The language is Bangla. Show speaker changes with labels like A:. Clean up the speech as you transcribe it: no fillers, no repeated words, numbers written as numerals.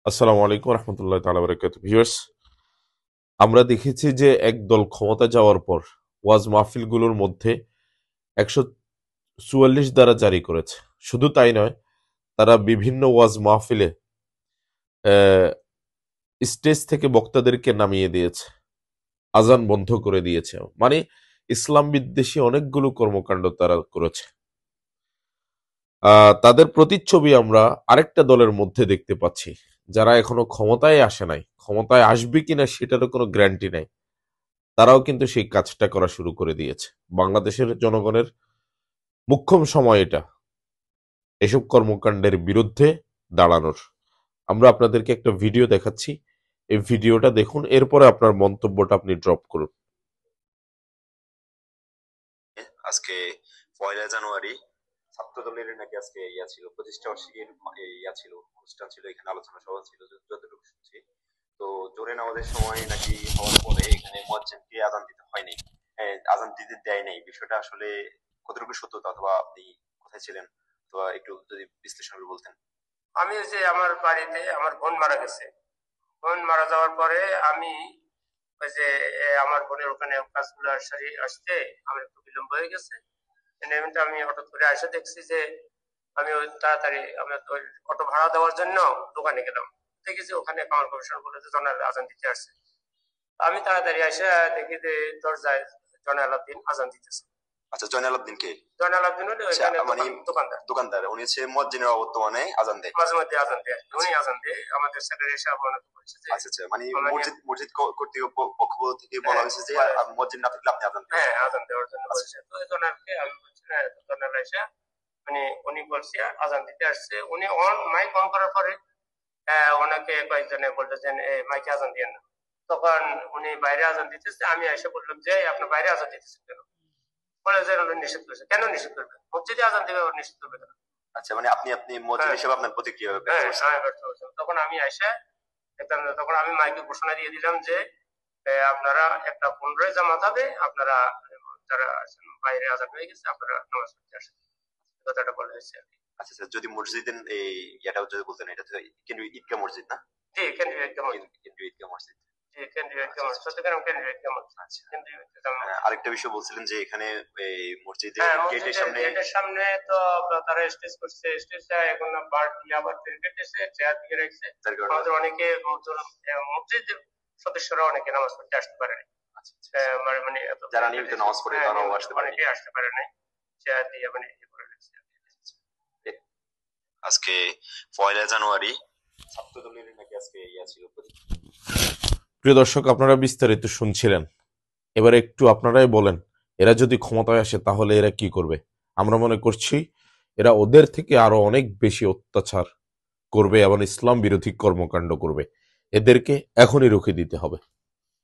A: আসসালামু আলাইকুম রহমতুল্লাহ তাআলা বারাকাতুহু। ভিউয়ার্স, আমরা দেখেছি যে একদল ক্ষমতা যাওয়ার পর ওয়াজ মাহফিলগুলোর মধ্যে ১৪৪ ধারা জারি করেছে। শুধু তাই নয়, তারা বিভিন্ন ওয়াজ মাহফিলে আহ, স্টেজ থেকে বক্তাদেরকে নামিয়ে দিয়েছে, আজান বন্ধ করে দিয়েছে। মানে ইসলাম বিদ্বেষী অনেকগুলো কর্মকাণ্ড তারা করেছে। তাদের প্রতিচ্ছবি আমরা আরেকটা দলের মধ্যে দেখতে পাচ্ছি, যারা এখনো ক্ষমতায় আসে নাই, ক্ষমতায় আসবে কিনা সেটারও কোনো গ্যারান্টি নাই। তারাও কিন্তু সেই কাজটা করা শুরু করে দিয়েছে। বাংলাদেশের জনগণের মুখ্যম সময় এটা এসব কর্মকাণ্ডের বিরুদ্ধে দাঁড়ানোর। আমরা আপনাদেরকে একটা ভিডিও দেখাচ্ছি, এই ভিডিওটা দেখুন, এরপরে আপনার মন্তব্যটা আপনি ড্রপ করুন।
B: আজকে 1 জানুয়ারি ছাত্রদলের নাকি আজকে ছিল প্রতিষ্ঠা বার্ষিকীর ছিল অনুষ্ঠান ছিল, এখানে আলোচনা সভা ছিল যতটুকু শুনছি। তো জোরে নামাজের সময় নাকি হওয়ার পরে এখানে মুয়াজ্জিনকে আজান দিতে হয়নি, আজান দিতে দেয় নাই। বিষয়টা আসলে কতটুকু সত্যতা, অথবা আপনি কোথায় ছিলেন, অথবা একটু যদি বিশ্লেষণ করে বলতেন। আমি যে আমার বাড়িতে আমার বোন মারা গেছে, বোন মারা যাওয়ার পরে আমি ওই যে আমার বোনের ওখানে কাজগুলো আসতে আমার একটু বিলম্ব হয়ে গেছে। এমনিতে আমি হঠাৎ করে এসে দেখছি যে আমি ওই তাড়াতাড়ি আমি ওই অটো ভাড়া দেওয়ার জন্য দোকানে গেলাম, দেখেছি ওখানে কামাল কমিশন বলে যে জনাল আজান দিতে আসছে। আমি তাড়াতাড়ি এসে দেখি যে দরজায় জয়নাল আবদিন আজান দিতেছে। আচ্ছা, জয়নাল আবদিন কে? জয়নাল আবদিন হলে ওইখানে মানে দোকানদার। দোকানদার উনি হচ্ছে মুয়াজ্জিনের বর্তমানে আজান দেয়, মাঝে মধ্যে আজান দেয়, উনি আজান দেয়। আমাদের স্যারের এসে অবনত করেছে যে আচ্ছা আচ্ছা, মানে মসজিদ কর্তৃপক্ষ থেকে বলা হয়েছে যে মুয়াজ্জিন না থাকলে আপনি আজান দেন। হ্যাঁ, আজান দেওয়ার জন্য বলেছে। তো এই জনালকে আমি বলছি না, জনাল এসে মানে উনি বলছে আজান দিতে আসছে। উনি অন মাইক অন করার পরে ওনাকে কয়েকজনে বলতেছেন মাইকে আজান দিয়ে না। তখন উনি বাইরে আজান দিতেছে, আমি এসে বললাম যে আপনি বাইরে আজান দিতেছেন কেন? বলে যে উনি নিষেধ করেছে। কেন নিষেধ করবে? মসজিদে আজান দেবে, নিষেধ করবে কেন? আচ্ছা, মানে আপনি মুয়াজ্জিন হিসেবে আপনার প্রতিক্রিয়া ব্যক্ত করছেন। তখন আমি এসে তখন আমি মাইকে ঘোষণা দিয়ে দিলাম যে আপনারা একটা 15 জামাত হবে, আপনারা যারা বাইরে আজান হয়ে গেছে আপনারা নামাজ পড়তে আসেন, কথাটা বলা হয়েছে। আচ্ছা আচ্ছা, যদি মসজিদের এই ইয়াটাও যদি বলতেন, এটা তো কেন্দ্রীয় ঈদগাহ মসজিদ না? জি, কেন্দ্রীয় ঈদগাহ মসজিদ। কেন্দ্রীয় ঈদগাহ মসজিদ। জি, কেন্দ্রীয় ঈদগাহ মসজিদ। চট্টগ্রাম কেন্দ্রীয় ঈদগাহ মসজিদ। আচ্ছা, কেন্দ্রীয় ঈদগাহ মসজিদ। আরেকটা বিষয় বলছিলেন যে এখানে এই মসজিদের গেটের সামনে তো তারা স্টেজ করছে, স্টেজটা এখন আবার কেটেছে, চেয়ার দিয়ে রাখছে। আমাদের অনেকে মসজিদের সদস্যরা অনেকে নামাজ পড়তে আসতে পারে না। মানে যারা নিয়মিত নামাজ পড়ে তারাও আসতে পারে, অনেকে আসতে পারে না, চেয়ার দিয়ে মানে করে রাখছে। আজকে 1 জানুয়ারি ছাত্রদলের নাকি আজকে ছিল।
A: প্রিয় দর্শক, আপনারা বিস্তারিত শুনছিলেন। এবারে একটু আপনারাই বলেন, এরা যদি ক্ষমতায় আসে তাহলে এরা কি করবে? আমরা মনে করছি এরা ওদের থেকে আরো অনেক বেশি অত্যাচার করবে এবং ইসলাম বিরোধী কর্মকাণ্ড করবে। এদেরকে এখনই রুখে দিতে হবে।